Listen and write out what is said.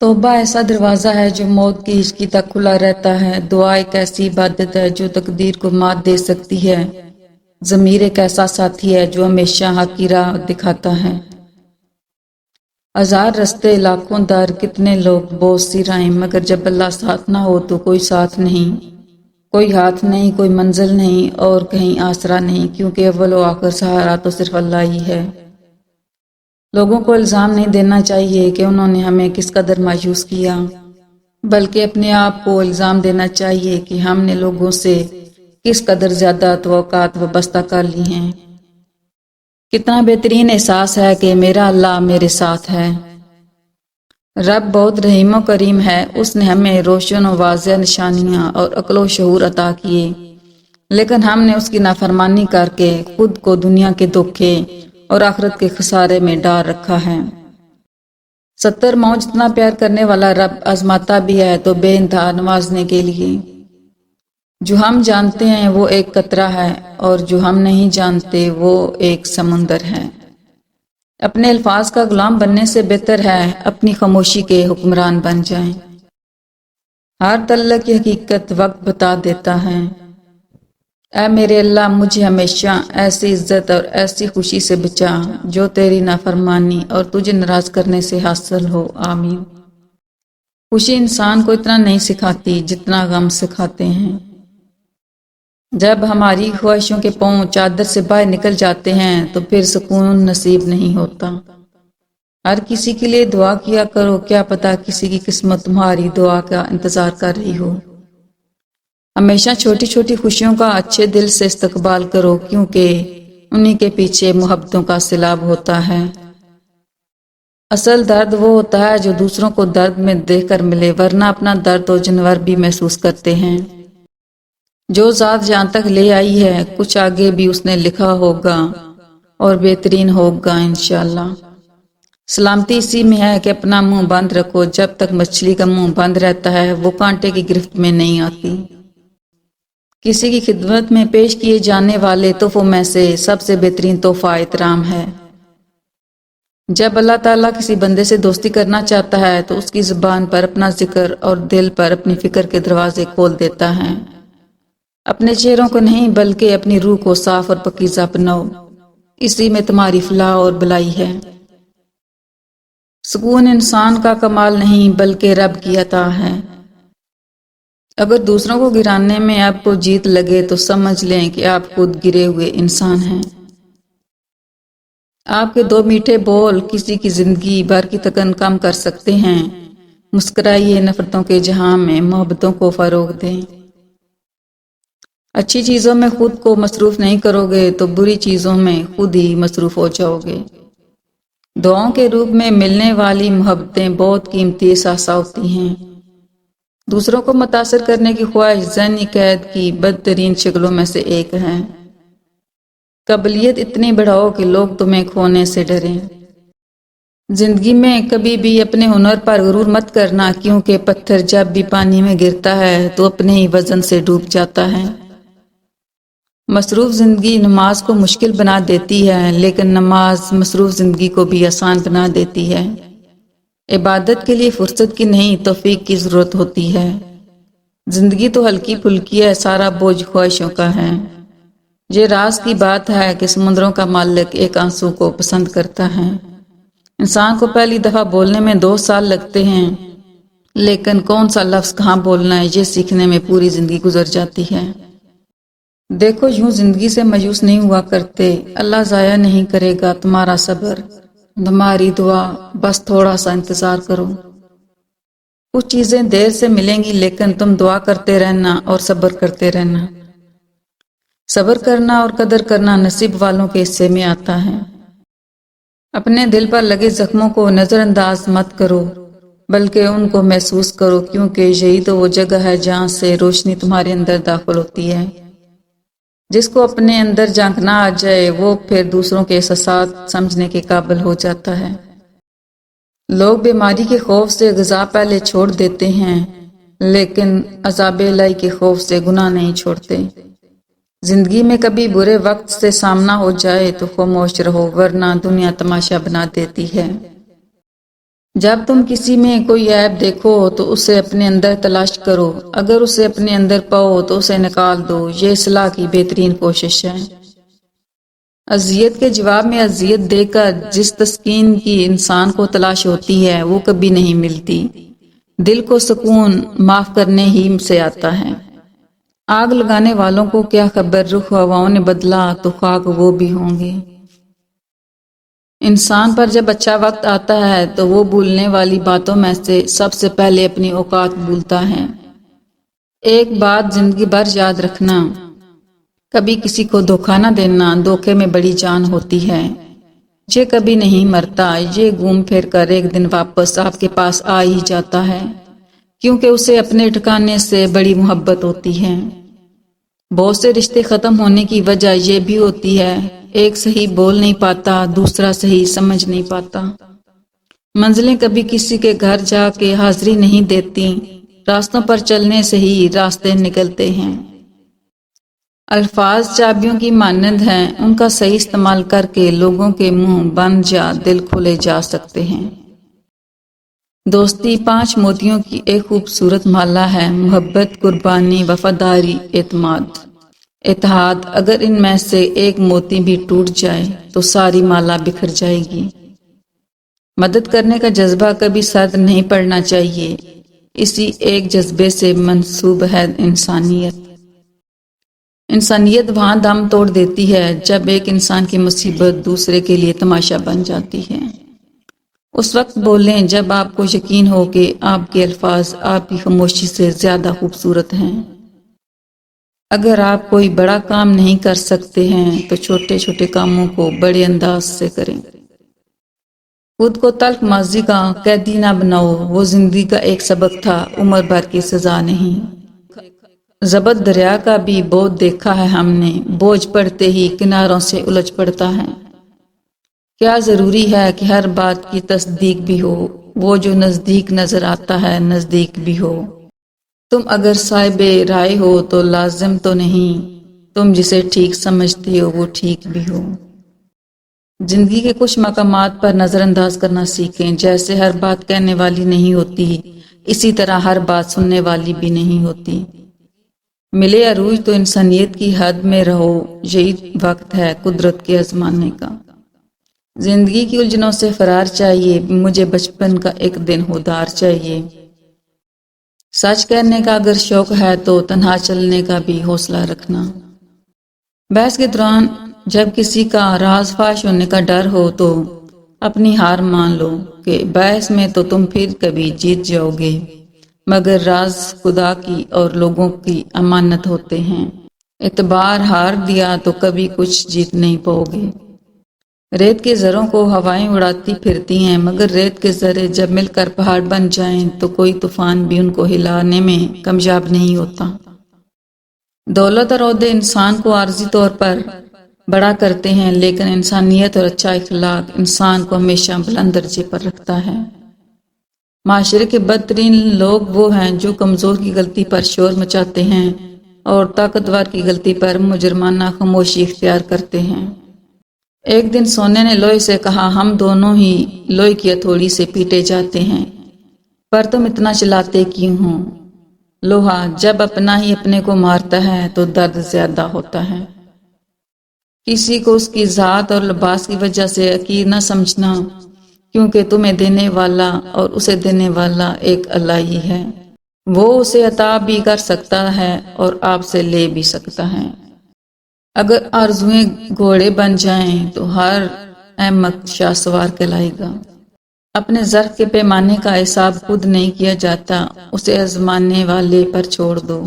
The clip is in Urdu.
توبہ ایسا دروازہ ہے جو موت کی ہچکی تک کھلا رہتا ہے۔ دعا ایک ایسی عبادت ہے جو تقدیر کو مات دے سکتی ہے۔ ضمیر ایک ایسا ساتھی ہے جو ہمیشہ حق کی راہ دکھاتا ہے۔ ہزار رستے لاکھوں در، کتنے لوگ بہت سی راہیں، مگر جب اللہ ساتھ نہ ہو تو کوئی ساتھ نہیں، کوئی ہاتھ نہیں، کوئی منزل نہیں اور کہیں آسرا نہیں، کیونکہ اول و آخر سہارا تو صرف اللہ ہی ہے۔ لوگوں کو الزام نہیں دینا چاہیے کہ انہوں نے ہمیں کس قدر مایوس کیا، بلکہ اپنے آپ کو الزام دینا چاہیے کہ ہم نے لوگوں سے کس قدر زیادہ توقعات وابستہ کر لی ہیں۔ کتنا بہترین احساس ہے کہ میرا اللہ میرے ساتھ ہے۔ رب بہت رحیم و کریم ہے، اس نے ہمیں روشن و واضح نشانیاں اور عقل و شعور عطا کیے، لیکن ہم نے اس کی نافرمانی کر کے خود کو دنیا کے دھوکے اور آخرت کے خسارے میں ڈال رکھا ہے۔ 70 ماؤں جتنا پیار کرنے والا رب آزماتا بھی ہے تو بے انتہا نوازنے کے لیے۔ جو ہم جانتے ہیں وہ ایک قطرہ ہے اور جو ہم نہیں جانتے وہ ایک سمندر ہے۔ اپنے الفاظ کا غلام بننے سے بہتر ہے اپنی خاموشی کے حکمران بن جائیں۔ ہر تعلق کی حقیقت وقت بتا دیتا ہے۔ اے میرے اللہ، مجھے ہمیشہ ایسی عزت اور ایسی خوشی سے بچا جو تیری نافرمانی اور تجھے ناراض کرنے سے حاصل ہو، آمین۔ خوشی انسان کو اتنا نہیں سکھاتی جتنا غم سکھاتے ہیں۔ جب ہماری خواہشوں کے پاؤں چادر سے باہر نکل جاتے ہیں تو پھر سکون نصیب نہیں ہوتا۔ ہر کسی کے لیے دعا کیا کرو، کیا پتا کسی کی قسمت تمہاری دعا کا انتظار کر رہی ہو۔ ہمیشہ چھوٹی چھوٹی خوشیوں کا اچھے دل سے استقبال کرو، کیونکہ انہی کے پیچھے محبتوں کا سیلاب ہوتا ہے۔ اصل درد وہ ہوتا ہے جو دوسروں کو درد میں دیکھ کر ملے، ورنہ اپنا درد تو جانور بھی محسوس کرتے ہیں۔ جو ذات جہاں تک لے آئی ہے کچھ آگے بھی اس نے لکھا ہوگا اور بہترین ہوگا انشاءاللہ۔ سلامتی اسی میں ہے کہ اپنا منہ بند رکھو، جب تک مچھلی کا منہ بند رہتا ہے وہ کانٹے کی گرفت میں نہیں آتی۔ کسی کی خدمت میں پیش کیے جانے والے تحفوں میں سے سب سے بہترین تحفہ احترام ہے۔ جب اللہ تعالیٰ کسی بندے سے دوستی کرنا چاہتا ہے تو اس کی زبان پر اپنا ذکر اور دل پر اپنی فکر کے دروازے کھول دیتا ہے۔ اپنے چہروں کو نہیں بلکہ اپنی روح کو صاف اور پاکیزہ بناؤ، اسی میں تمہاری فلاح اور بھلائی ہے۔ سکون انسان کا کمال نہیں بلکہ رب کی عطا ہے۔ اگر دوسروں کو گرانے میں آپ کو جیت لگے تو سمجھ لیں کہ آپ خود گرے ہوئے انسان ہیں۔ آپ کے 2 میٹھے بول کسی کی زندگی بھر کی تکن کم کر سکتے ہیں۔ مسکرائیے، نفرتوں کے جہاں میں محبتوں کو فروغ دیں۔ اچھی چیزوں میں خود کو مصروف نہیں کرو گے تو بری چیزوں میں خود ہی مصروف ہو جاؤ گے۔ دعاؤں کے روپ میں ملنے والی محبتیں بہت قیمتی اثاثہ ہوتی ہیں۔ دوسروں کو متاثر کرنے کی خواہش ذہنی قید کی بدترین شکلوں میں سے ایک ہے۔ قابلیت اتنی بڑھاؤ کہ لوگ تمہیں کھونے سے ڈریں۔ زندگی میں کبھی بھی اپنے ہنر پر غرور مت کرنا، کیونکہ پتھر جب بھی پانی میں گرتا ہے تو اپنے ہی وزن سے ڈوب جاتا ہے۔ مصروف زندگی نماز کو مشکل بنا دیتی ہے، لیکن نماز مصروف زندگی کو بھی آسان بنا دیتی ہے۔ عبادت کے لیے فرصت کی نہیں توفیق کی ضرورت ہوتی ہے۔ زندگی تو ہلکی پھلکی ہے، سارا بوجھ خواہشوں کا ہے۔ یہ راز کی بات ہے کہ سمندروں کا مالک ایک آنسو کو پسند کرتا ہے۔ انسان کو پہلی دفعہ بولنے میں 2 سال لگتے ہیں، لیکن کون سا لفظ کہاں بولنا ہے یہ سیکھنے میں پوری زندگی گزر جاتی ہے۔ دیکھو، یوں زندگی سے مایوس نہیں ہوا کرتے، اللہ ضائع نہیں کرے گا تمہارا صبر، تمہاری دعا، بس تھوڑا سا انتظار کرو۔ کچھ چیزیں دیر سے ملیں گی، لیکن تم دعا کرتے رہنا اور صبر کرتے رہنا۔ صبر کرنا اور قدر کرنا نصیب والوں کے حصے میں آتا ہے۔ اپنے دل پر لگے زخموں کو نظر انداز مت کرو، بلکہ ان کو محسوس کرو، کیونکہ یہی تو وہ جگہ ہے جہاں سے روشنی تمہارے اندر داخل ہوتی ہے۔ جس کو اپنے اندر جھانکنا آ جائے وہ پھر دوسروں کے احساسات سمجھنے کے قابل ہو جاتا ہے۔ لوگ بیماری کے خوف سے غذا پہلے چھوڑ دیتے ہیں، لیکن عذاب الہی کے خوف سے گناہ نہیں چھوڑتے۔ زندگی میں کبھی برے وقت سے سامنا ہو جائے تو خاموش رہو، ورنہ دنیا تماشا بنا دیتی ہے۔ جب تم کسی میں کوئی عیب دیکھو تو اسے اپنے اندر تلاش کرو، اگر اسے اپنے اندر پاؤ تو اسے نکال دو، یہ اصلاح کی بہترین کوشش ہے۔ اذیت کے جواب میں اذیت دے کر جس تسکین کی انسان کو تلاش ہوتی ہے وہ کبھی نہیں ملتی۔ دل کو سکون معاف کرنے ہی سے آتا ہے۔ آگ لگانے والوں کو کیا خبر رخ ہواؤں نے بدلا تو خاک وہ بھی ہوں گے۔ انسان پر جب اچھا وقت آتا ہے تو وہ بھولنے والی باتوں میں سے سب سے پہلے اپنی اوقات بھولتا ہے۔ ایک بات زندگی بھر یاد رکھنا، کبھی کسی کو دھوکہ نہ دینا، دھوکے میں بڑی جان ہوتی ہے۔ یہ کبھی نہیں مرتا، یہ گھوم پھر کر ایک دن واپس آپ کے پاس آ ہی جاتا ہے، کیونکہ اسے اپنے ٹھکانے سے بڑی محبت ہوتی ہے۔ بہت سے رشتے ختم ہونے کی وجہ یہ بھی ہوتی ہے، ایک صحیح بول نہیں پاتا، دوسرا صحیح سمجھ نہیں پاتا۔ منزلیں کبھی کسی کے گھر جا کے حاضری نہیں دیتی، راستوں پر چلنے سے ہی راستے نکلتے ہیں۔ الفاظ چابیوں کی مانند ہیں، ان کا صحیح استعمال کر کے لوگوں کے منہ بند یا دل کھولے جا سکتے ہیں۔ دوستی 5 موتیوں کی ایک خوبصورت مالا ہے، محبت، قربانی، وفاداری، اعتماد، اتحاد۔ اگر ان میں سے ایک موتی بھی ٹوٹ جائے تو ساری مالا بکھر جائے گی۔ مدد کرنے کا جذبہ کبھی سرد نہیں پڑنا چاہیے، اسی ایک جذبے سے منسوب ہے انسانیت۔ انسانیت وہاں دم توڑ دیتی ہے جب ایک انسان کی مصیبت دوسرے کے لیے تماشا بن جاتی ہے۔ اس وقت بولیں جب آپ کو یقین ہو کہ آپ کے الفاظ آپ کی خاموشی سے زیادہ خوبصورت ہیں۔ اگر آپ کوئی بڑا کام نہیں کر سکتے ہیں تو چھوٹے چھوٹے کاموں کو بڑے انداز سے کریں۔ خود کو تلخ ماضی کا قیدی نہ بناؤ، وہ زندگی کا ایک سبق تھا، عمر بھر کی سزا نہیں۔ ضبط دریا کا بھی بہت دیکھا ہے ہم نے، بوجھ پڑتے ہی کناروں سے الجھ پڑتا ہے۔ کیا ضروری ہے کہ ہر بات کی تصدیق بھی ہو، وہ جو نزدیک نظر آتا ہے نزدیک بھی ہو۔ تم اگر صاحب رائے ہو تو لازم تو نہیں، تم جسے ٹھیک سمجھتے ہو وہ ٹھیک بھی ہو۔ زندگی کے کچھ مقامات پر نظر انداز کرنا سیکھیں، جیسے ہر بات کہنے والی نہیں ہوتی، اسی طرح ہر بات سننے والی بھی نہیں ہوتی۔ ملے عروج تو انسانیت کی حد میں رہو، یہی وقت ہے قدرت کے آزمانے کا۔ زندگی کی الجھنوں سے فرار چاہیے، مجھے بچپن کا ایک دن ادھار چاہیے۔ سچ کہنے کا اگر شوق ہے تو تنہا چلنے کا بھی حوصلہ رکھنا۔ بحث کے دوران جب کسی کا راز فاش ہونے کا ڈر ہو تو اپنی ہار مان لو کہ بحث میں تو تم پھر کبھی جیت جاؤ گے، مگر راز خدا کی اور لوگوں کی امانت ہوتے ہیں، اعتبار ہار دیا تو کبھی کچھ جیت نہیں پاؤ گے۔ ریت کے ذروں کو ہوائیں اڑاتی پھرتی ہیں، مگر ریت کے ذرے جب مل کر پہاڑ بن جائیں تو کوئی طوفان بھی ان کو ہلانے میں کامیاب نہیں ہوتا۔ دولت اور عہدے انسان کو عارضی طور پر بڑا کرتے ہیں، لیکن انسانیت اور اچھا اخلاق انسان کو ہمیشہ بلند درجے پر رکھتا ہے۔ معاشرے کے بدترین لوگ وہ ہیں جو کمزور کی غلطی پر شور مچاتے ہیں اور طاقتور کی غلطی پر مجرمانہ خاموشی اختیار کرتے ہیں۔ ایک دن سونے نے لوہے سے کہا، ہم دونوں ہی لوہے کی ہتھوڑی سے پیٹے جاتے ہیں، پر تم اتنا چلاتے کیوں ہو؟ لوہا جب اپنا ہی اپنے کو مارتا ہے تو درد زیادہ ہوتا ہے۔ کسی کو اس کی ذات اور لباس کی وجہ سے حقیر نہ سمجھنا، کیونکہ تمہیں دینے والا اور اسے دینے والا ایک اللہ ہی ہے۔ وہ اسے عطا بھی کر سکتا ہے اور آپ سے لے بھی سکتا ہے۔ اگر آرزویں گھوڑے بن جائیں تو ہر احمق شاہ سوار کہلائے گا۔ اپنے ظرف کے پیمانے کا حساب خود نہیں کیا جاتا، اسے آزمانے والے پر چھوڑ دو۔